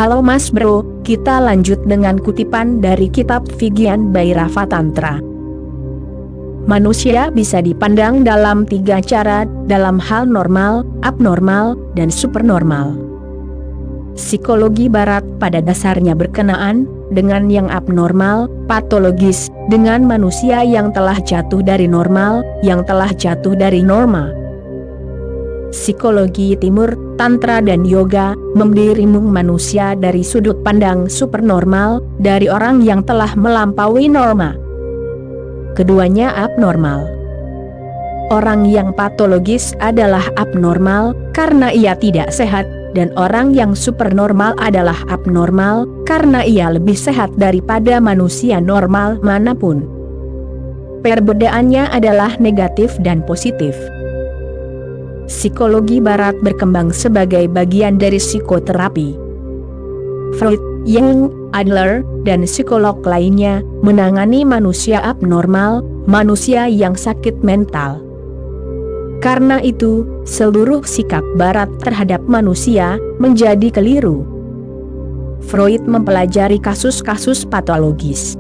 Halo Mas Bro, kita lanjut dengan kutipan dari kitab Vigyan Bhairava Tantra. Manusia bisa dipandang dalam 3 cara, dalam hal normal, abnormal, dan supernormal. Psikologi Barat pada dasarnya berkenaan dengan yang abnormal, patologis, dengan manusia yang telah jatuh dari normal, yang telah jatuh dari norma. Psikologi Timur, Tantra dan Yoga, memberimun manusia dari sudut pandang supernormal, dari orang yang telah melampaui norma. Keduanya abnormal. Orang yang patologis adalah abnormal, karena ia tidak sehat, dan orang yang supernormal adalah abnormal, karena ia lebih sehat daripada manusia normal manapun. Perbedaannya adalah negatif dan positif. Psikologi Barat berkembang sebagai bagian dari psikoterapi. Freud, Jung, Adler, dan psikolog lainnya menangani manusia abnormal, manusia yang sakit mental. Karena itu, seluruh sikap Barat terhadap manusia menjadi keliru. Freud mempelajari kasus-kasus patologis.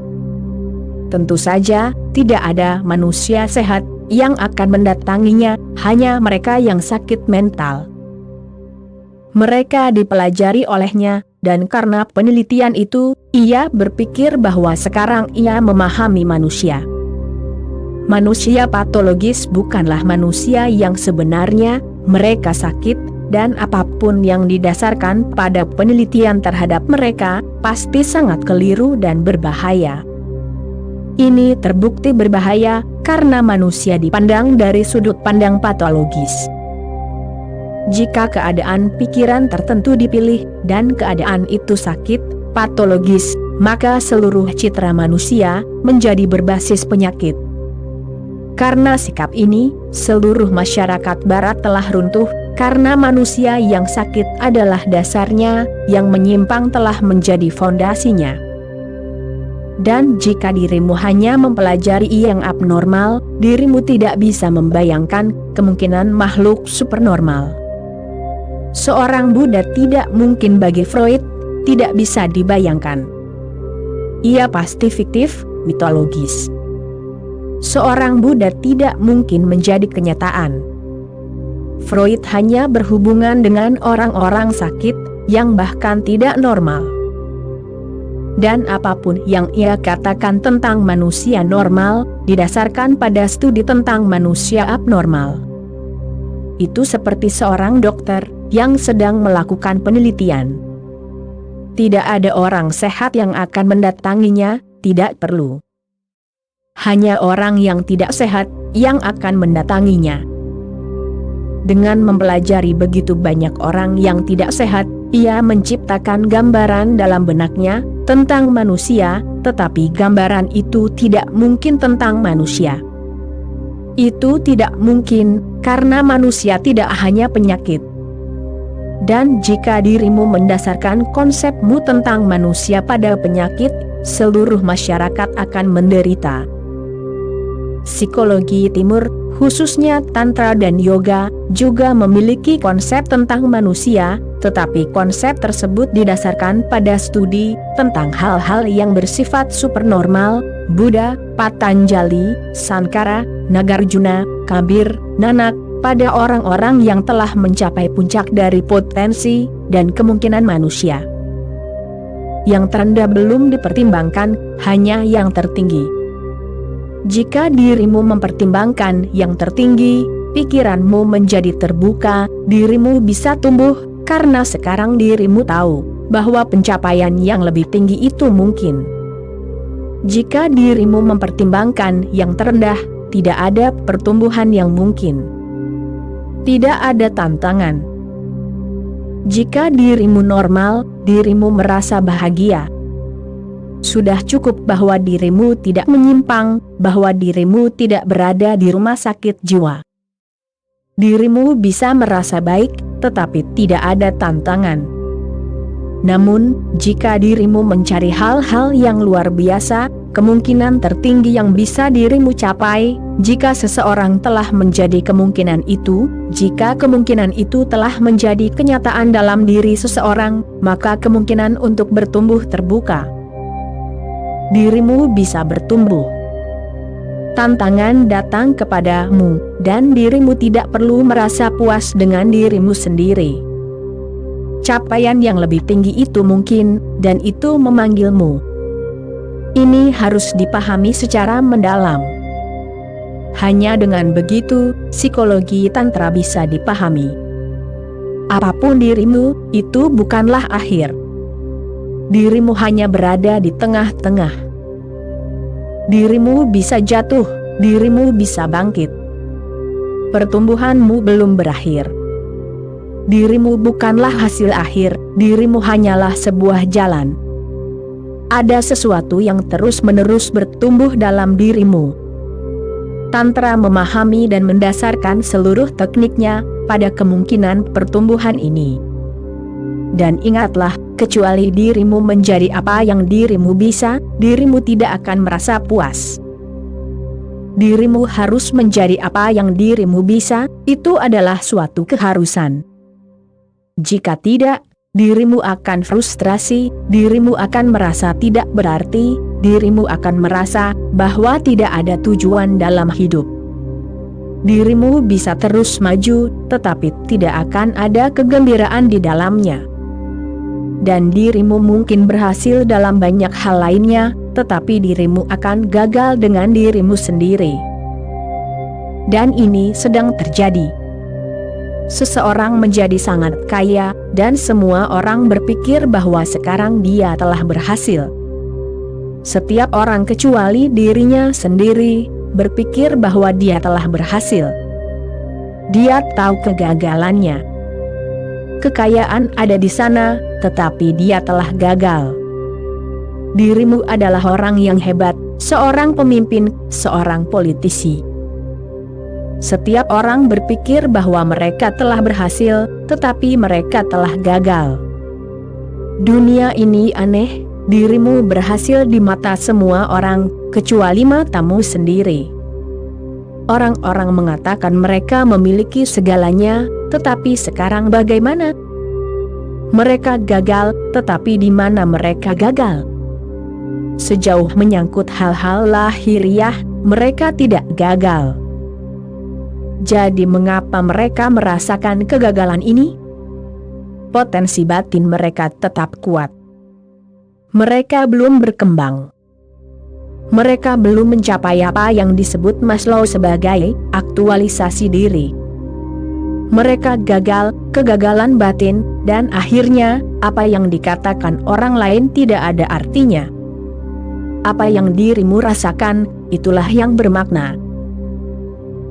Tentu saja, tidak ada manusia sehat yang akan mendatanginya, hanya mereka yang sakit mental. Mereka dipelajari olehnya, dan karena penelitian itu, ia berpikir bahwa sekarang ia memahami manusia. Manusia patologis bukanlah manusia yang sebenarnya, mereka sakit, dan apapun yang didasarkan pada penelitian terhadap mereka, pasti sangat keliru dan berbahaya. Ini terbukti berbahaya, karena manusia dipandang dari sudut pandang patologis. Jika keadaan pikiran tertentu dipilih, dan keadaan itu sakit, patologis, maka seluruh citra manusia menjadi berbasis penyakit. Karena sikap ini, seluruh masyarakat Barat telah runtuh, karena manusia yang sakit adalah dasarnya, yang menyimpang telah menjadi fondasinya. Dan jika dirimu hanya mempelajari yang abnormal, dirimu tidak bisa membayangkan kemungkinan makhluk supernormal. Seorang Buddha tidak mungkin bagi Freud, tidak bisa dibayangkan. Ia pasti fiktif, mitologis. Seorang Buddha tidak mungkin menjadi kenyataan. Freud hanya berhubungan dengan orang-orang sakit, yang bahkan tidak normal. Dan apapun yang ia katakan tentang manusia normal, didasarkan pada studi tentang manusia abnormal. Itu seperti seorang dokter yang sedang melakukan penelitian. Tidak ada orang sehat yang akan mendatanginya, tidak perlu. Hanya orang yang tidak sehat yang akan mendatanginya. Dengan mempelajari begitu banyak orang yang tidak sehat, ia menciptakan gambaran dalam benaknya tentang manusia, tetapi gambaran itu tidak mungkin tentang manusia. Itu tidak mungkin, karena manusia tidak hanya penyakit. Dan jika dirimu mendasarkan konsepmu tentang manusia pada penyakit, seluruh masyarakat akan menderita. Psikologi Timur, khususnya Tantra dan Yoga, juga memiliki konsep tentang manusia, tetapi konsep tersebut didasarkan pada studi tentang hal-hal yang bersifat supernormal. Buddha, Patanjali, Sankara, Nagarjuna, Kabir, Nanak, pada orang-orang yang telah mencapai puncak dari potensi dan kemungkinan manusia. Yang terendah belum dipertimbangkan, hanya yang tertinggi. Jika dirimu mempertimbangkan yang tertinggi, pikiranmu menjadi terbuka, dirimu bisa tumbuh, karena sekarang dirimu tahu bahwa pencapaian yang lebih tinggi itu mungkin. Jika dirimu mempertimbangkan yang terendah, tidak ada pertumbuhan yang mungkin. Tidak ada tantangan. Jika dirimu normal, dirimu merasa bahagia. Sudah cukup bahwa dirimu tidak menyimpang, bahwa dirimu tidak berada di rumah sakit jiwa. Dirimu bisa merasa baik, tetapi tidak ada tantangan. Namun, jika dirimu mencari hal-hal yang luar biasa, kemungkinan tertinggi yang bisa dirimu capai, jika seseorang telah menjadi kemungkinan itu, jika kemungkinan itu telah menjadi kenyataan dalam diri seseorang, maka kemungkinan untuk bertumbuh terbuka. Dirimu bisa bertumbuh. Tantangan datang kepadamu, dan dirimu tidak perlu merasa puas dengan dirimu sendiri. Capaian yang lebih tinggi itu mungkin, dan itu memanggilmu. Ini harus dipahami secara mendalam. Hanya dengan begitu, psikologi tantra bisa dipahami. Apapun dirimu, itu bukanlah akhir. Dirimu hanya berada di tengah-tengah. Dirimu bisa jatuh, dirimu bisa bangkit. Pertumbuhanmu belum berakhir. Dirimu bukanlah hasil akhir, dirimu hanyalah sebuah jalan. Ada sesuatu yang terus-menerus bertumbuh dalam dirimu. Tantra memahami dan mendasarkan seluruh tekniknya pada kemungkinan pertumbuhan ini. Dan ingatlah, kecuali dirimu menjadi apa yang dirimu bisa, dirimu tidak akan merasa puas. Dirimu harus menjadi apa yang dirimu bisa, itu adalah suatu keharusan. Jika tidak, dirimu akan frustrasi, dirimu akan merasa tidak berarti, dirimu akan merasa bahwa tidak ada tujuan dalam hidup. Dirimu bisa terus maju, tetapi tidak akan ada kegembiraan di dalamnya. Dan dirimu mungkin berhasil dalam banyak hal lainnya, tetapi dirimu akan gagal dengan dirimu sendiri. Dan ini sedang terjadi. Seseorang menjadi sangat kaya, dan semua orang berpikir bahwa sekarang dia telah berhasil. Setiap orang kecuali dirinya sendiri, berpikir bahwa dia telah berhasil. Dia tahu kegagalannya. Kekayaan ada di sana, tetapi dia telah gagal. Dirimu adalah orang yang hebat, seorang pemimpin, seorang politisi. Setiap orang berpikir bahwa mereka telah berhasil, tetapi mereka telah gagal. Dunia ini aneh, dirimu berhasil di mata semua orang, kecuali matamu sendiri. Orang-orang mengatakan mereka memiliki segalanya, tetapi sekarang bagaimana? Mereka gagal, tetapi di mana mereka gagal? Sejauh menyangkut hal-hal lahiriah, mereka tidak gagal. Jadi mengapa mereka merasakan kegagalan ini? Potensi batin mereka tetap kuat. Mereka belum berkembang. Mereka belum mencapai apa yang disebut Maslow sebagai aktualisasi diri. Mereka gagal, kegagalan batin, dan akhirnya, apa yang dikatakan orang lain tidak ada artinya. Apa yang dirimu rasakan, itulah yang bermakna.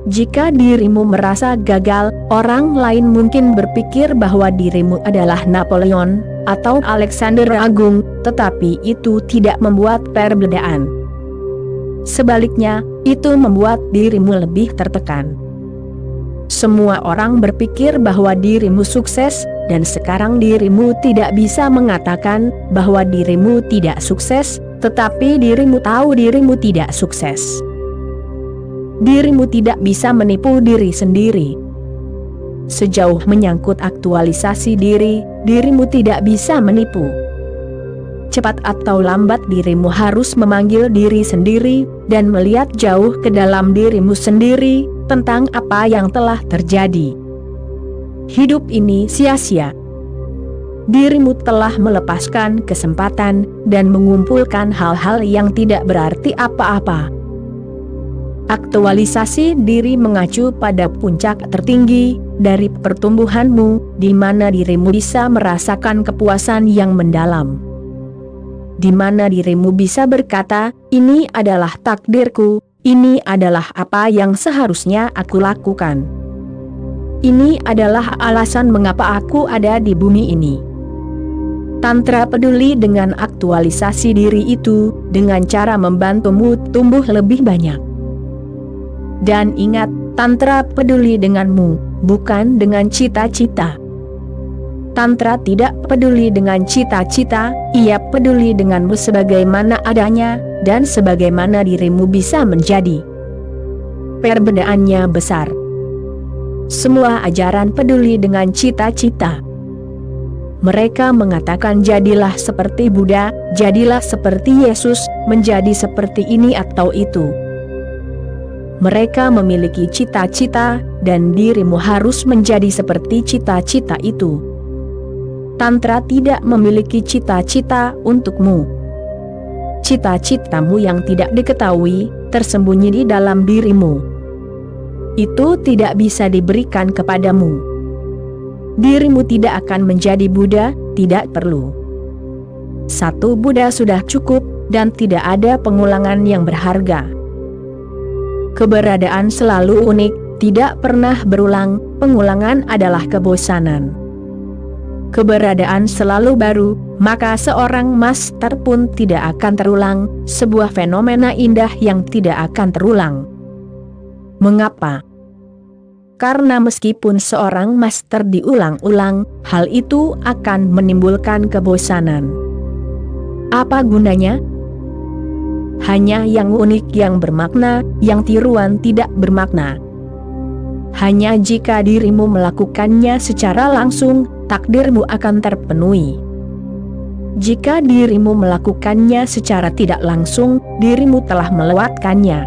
Jika dirimu merasa gagal, orang lain mungkin berpikir bahwa dirimu adalah Napoleon, atau Alexander Agung, tetapi itu tidak membuat perbedaan. Sebaliknya, itu membuat dirimu lebih tertekan. Semua orang berpikir bahwa dirimu sukses, dan sekarang dirimu tidak bisa mengatakan bahwa dirimu tidak sukses, tetapi dirimu tahu dirimu tidak sukses. Dirimu tidak bisa menipu diri sendiri. Sejauh menyangkut aktualisasi diri, dirimu tidak bisa menipu. Cepat atau lambat dirimu harus memanggil diri sendiri, dan melihat jauh ke dalam dirimu sendiri, tentang apa yang telah terjadi. Hidup ini sia-sia. Dirimu telah melepaskan kesempatan, dan mengumpulkan hal-hal yang tidak berarti apa-apa. Aktualisasi diri mengacu pada puncak tertinggi dari pertumbuhanmu, di mana dirimu bisa merasakan kepuasan yang mendalam. Di mana dirimu bisa berkata, ini adalah takdirku, ini adalah apa yang seharusnya aku lakukan. Ini adalah alasan mengapa aku ada di bumi ini. Tantra peduli dengan aktualisasi diri itu, dengan cara membantumu tumbuh lebih banyak. Dan ingat, Tantra peduli denganmu, bukan dengan cita-cita. Tantra tidak peduli dengan cita-cita, ia peduli denganmu sebagaimana adanya, dan sebagaimana dirimu bisa menjadi. Perbedaannya besar. Semua ajaran peduli dengan cita-cita. Mereka mengatakan jadilah seperti Buddha, jadilah seperti Yesus, menjadi seperti ini atau itu. Mereka memiliki cita-cita, dan dirimu harus menjadi seperti cita-cita itu. Tantra tidak memiliki cita-cita untukmu. Cita-citamu yang tidak diketahui, tersembunyi di dalam dirimu. Itu tidak bisa diberikan kepadamu. Dirimu tidak akan menjadi Buddha, tidak perlu. Satu Buddha sudah cukup, dan tidak ada pengulangan yang berharga. Keberadaan selalu unik, tidak pernah berulang, pengulangan adalah kebosanan. Keberadaan selalu baru, maka seorang master pun tidak akan terulang, sebuah fenomena indah yang tidak akan terulang. Mengapa? Karena meskipun seorang master diulang-ulang, hal itu akan menimbulkan kebosanan. Apa gunanya? Hanya yang unik yang bermakna, yang tiruan tidak bermakna. Hanya jika dirimu melakukannya secara langsung, takdirmu akan terpenuhi. Jika dirimu melakukannya secara tidak langsung, dirimu telah melewatkannya.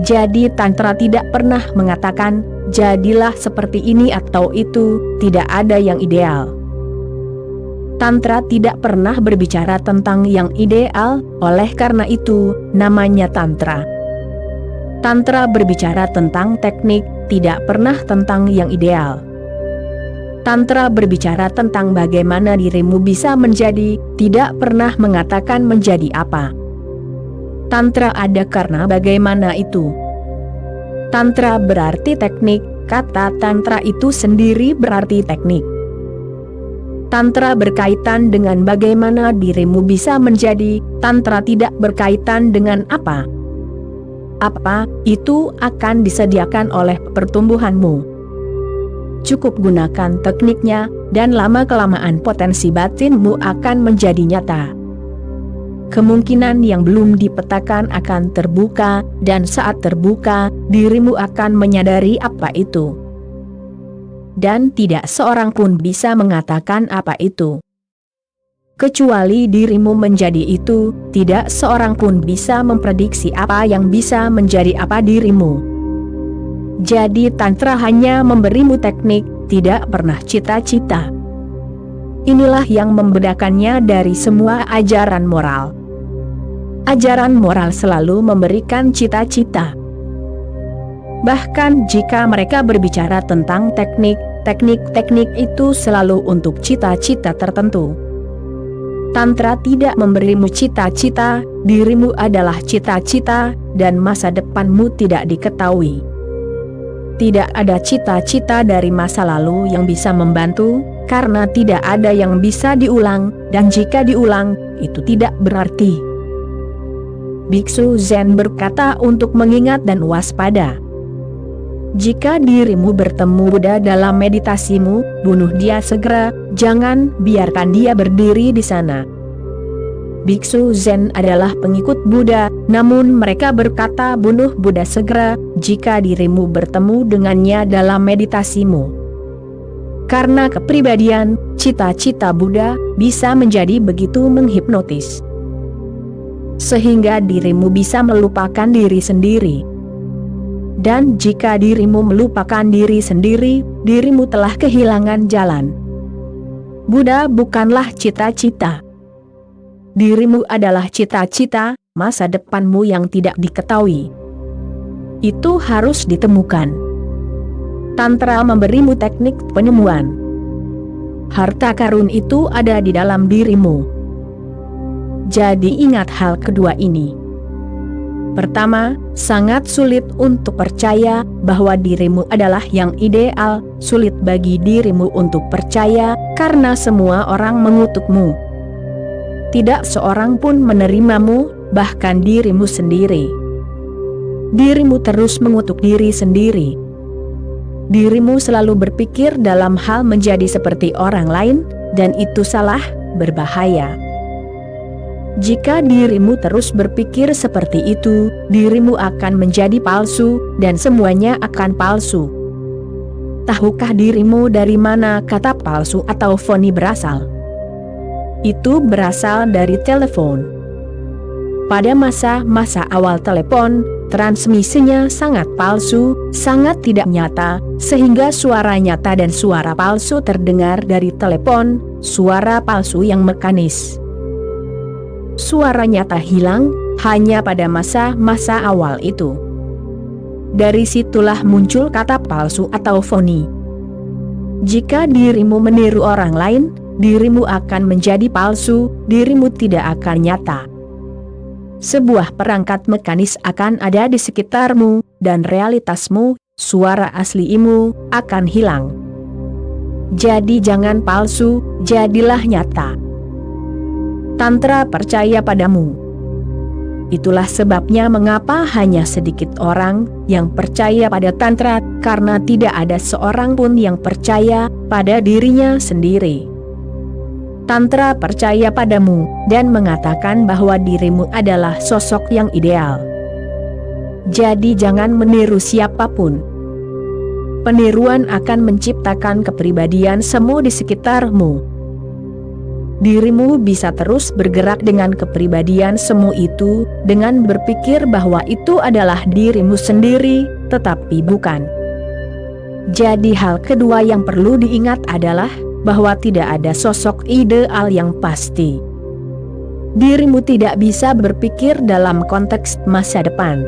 Jadi Tantra tidak pernah mengatakan, jadilah seperti ini atau itu, tidak ada yang ideal. Tantra tidak pernah berbicara tentang yang ideal, oleh karena itu, namanya Tantra. Tantra berbicara tentang teknik, tidak pernah tentang yang ideal. Tantra berbicara tentang bagaimana dirimu bisa menjadi, tidak pernah mengatakan menjadi apa. Tantra ada karena bagaimana itu. Tantra berarti teknik, kata Tantra itu sendiri berarti teknik. Tantra berkaitan dengan bagaimana dirimu bisa menjadi, Tantra tidak berkaitan dengan apa. Apa itu akan disediakan oleh pertumbuhanmu. Cukup gunakan tekniknya, dan lama-kelamaan potensi batinmu akan menjadi nyata. Kemungkinan yang belum dipetakan akan terbuka, dan saat terbuka, dirimu akan menyadari apa itu. Dan tidak seorang pun bisa mengatakan apa itu. Kecuali dirimu menjadi itu, tidak seorang pun bisa memprediksi apa yang bisa menjadi apa dirimu. Jadi Tantra hanya memberimu teknik, tidak pernah cita-cita. Inilah yang membedakannya dari semua ajaran moral. Ajaran moral selalu memberikan cita-cita. Bahkan jika mereka berbicara tentang teknik, teknik itu selalu untuk cita-cita tertentu. Tantra tidak memberimu cita-cita, dirimu adalah cita-cita, dan masa depanmu tidak diketahui. Tidak ada cita-cita dari masa lalu yang bisa membantu, karena tidak ada yang bisa diulang, dan jika diulang, itu tidak berarti. Biksu Zen berkata untuk mengingat dan waspada. Jika dirimu bertemu Buddha dalam meditasimu, bunuh dia segera, jangan biarkan dia berdiri di sana. Biksu Zen adalah pengikut Buddha, namun mereka berkata bunuh Buddha segera, jika dirimu bertemu dengannya dalam meditasimu. Karena kepribadian, cita-cita Buddha bisa menjadi begitu menghipnotis, sehingga dirimu bisa melupakan diri sendiri. Dan jika dirimu melupakan diri sendiri, dirimu telah kehilangan jalan. Buddha bukanlah cita-cita. Dirimu adalah cita-cita, masa depanmu yang tidak diketahui. Itu harus ditemukan. Tantra memberimu teknik penemuan. Harta karun itu ada di dalam dirimu. Jadi ingat hal kedua ini. Pertama, sangat sulit untuk percaya bahwa dirimu adalah yang ideal, sulit bagi dirimu untuk percaya, karena semua orang mengutukmu. Tidak seorang pun menerimamu, bahkan dirimu sendiri. Dirimu terus mengutuk diri sendiri. dirimu selalu berpikir dalam hal menjadi seperti orang lain, dan itu salah, berbahaya. Jika dirimu terus berpikir seperti itu, dirimu akan menjadi palsu, dan semuanya akan palsu. Tahukah dirimu dari mana kata palsu atau phony berasal? Itu berasal dari telepon. Pada masa-masa awal telepon, transmisinya sangat palsu, sangat tidak nyata, sehingga suara nyata dan suara palsu terdengar dari telepon, suara palsu yang mekanis. Suara nyata hilang, hanya pada masa-masa awal itu. Dari situlah muncul kata palsu atau phony. Jika dirimu meniru orang lain, dirimu akan menjadi palsu, dirimu tidak akan nyata. Sebuah perangkat mekanis akan ada di sekitarmu, dan realitasmu, suara aslimu, akan hilang. Jadi jangan palsu, jadilah nyata. Tantra percaya padamu. Itulah sebabnya mengapa hanya sedikit orang yang percaya pada Tantra, karena tidak ada seorang pun yang percaya pada dirinya sendiri. Tantra percaya padamu, dan mengatakan bahwa dirimu adalah sosok yang ideal. Jadi jangan meniru siapapun. Peniruan akan menciptakan kepribadian semu di sekitarmu. Dirimu bisa terus bergerak dengan kepribadian semu itu, dengan berpikir bahwa itu adalah dirimu sendiri, tetapi bukan. Jadi hal kedua yang perlu diingat adalah, bahwa tidak ada sosok ideal yang pasti. Dirimu tidak bisa berpikir dalam konteks masa depan.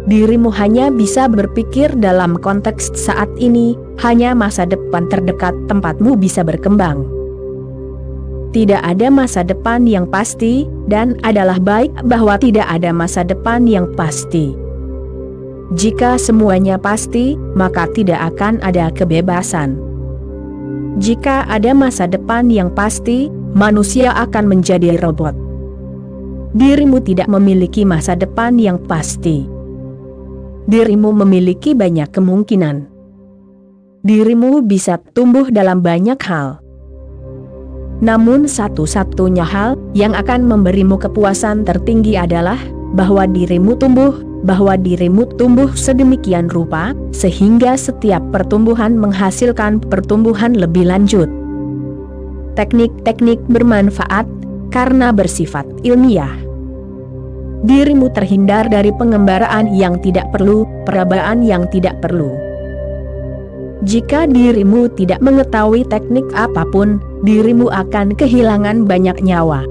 Dirimu hanya bisa berpikir dalam konteks saat ini, hanya masa depan terdekat tempatmu bisa berkembang. Tidak ada masa depan yang pasti, dan adalah baik bahwa tidak ada masa depan yang pasti. Jika semuanya pasti, maka tidak akan ada kebebasan. Jika ada masa depan yang pasti, manusia akan menjadi robot. Dirimu tidak memiliki masa depan yang pasti. Dirimu memiliki banyak kemungkinan. Dirimu bisa tumbuh dalam banyak hal. Namun satu-satunya hal yang akan memberimu kepuasan tertinggi adalah bahwa dirimu tumbuh sedemikian rupa, sehingga setiap pertumbuhan menghasilkan pertumbuhan lebih lanjut. Teknik-teknik bermanfaat, karena bersifat ilmiah. Dirimu terhindar dari pengembaraan yang tidak perlu, perabaan yang tidak perlu. Jika dirimu tidak mengetahui teknik apapun, dirimu akan kehilangan banyak nyawa.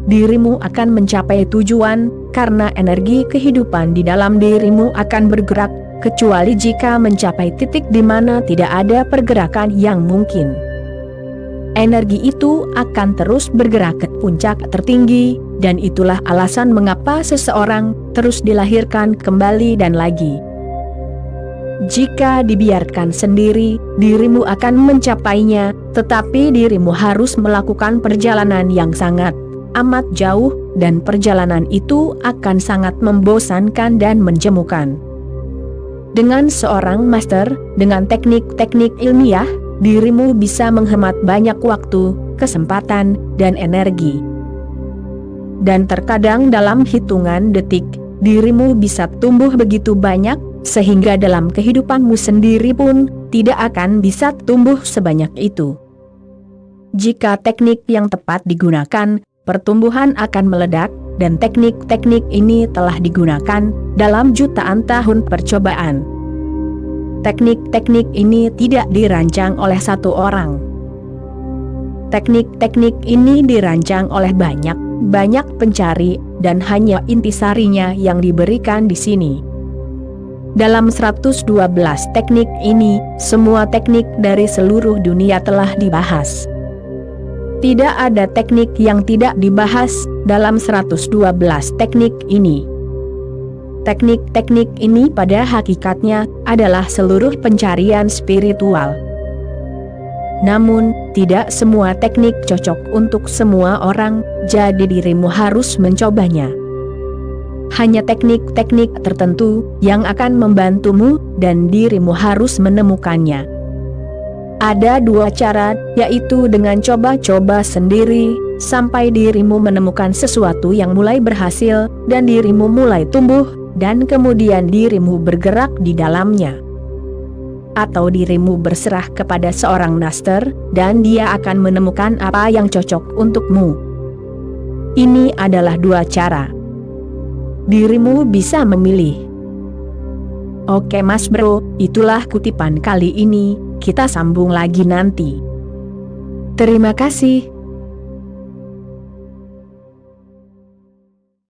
Dirimu akan mencapai tujuan, karena energi kehidupan di dalam dirimu akan bergerak, kecuali jika mencapai titik di mana tidak ada pergerakan yang mungkin. Energi itu akan terus bergerak ke puncak tertinggi, dan itulah alasan mengapa seseorang terus dilahirkan kembali dan lagi. Jika dibiarkan sendiri, dirimu akan mencapainya, tetapi dirimu harus melakukan perjalanan yang sangat amat jauh, dan perjalanan itu akan sangat membosankan dan menjemukan. Dengan seorang master, dengan teknik-teknik ilmiah, dirimu bisa menghemat banyak waktu, kesempatan, dan energi. Dan terkadang dalam hitungan detik, dirimu bisa tumbuh begitu banyak, sehingga dalam kehidupanmu sendiri pun tidak akan bisa tumbuh sebanyak itu. Jika teknik yang tepat digunakan, pertumbuhan akan meledak, dan teknik-teknik ini telah digunakan dalam jutaan tahun percobaan. Teknik-teknik ini tidak dirancang oleh satu orang. Teknik-teknik ini dirancang oleh banyak pencari, dan hanya intisarinya yang diberikan di sini. Dalam 112 teknik ini, semua teknik dari seluruh dunia telah dibahas. Tidak ada teknik yang tidak dibahas dalam 112 teknik ini. Teknik-teknik ini pada hakikatnya adalah seluruh pencarian spiritual. Namun, tidak semua teknik cocok untuk semua orang, jadi dirimu harus mencobanya. Hanya teknik-teknik tertentu yang akan membantumu, dan dirimu harus menemukannya. Ada dua cara, yaitu dengan coba-coba sendiri, sampai dirimu menemukan sesuatu yang mulai berhasil, dan dirimu mulai tumbuh, dan kemudian dirimu bergerak di dalamnya. Atau dirimu berserah kepada seorang master, dan dia akan menemukan apa yang cocok untukmu. Ini adalah dua cara. Dirimu bisa memilih. Oke Mas Bro, itulah kutipan kali ini, kita sambung lagi nanti. Terima kasih.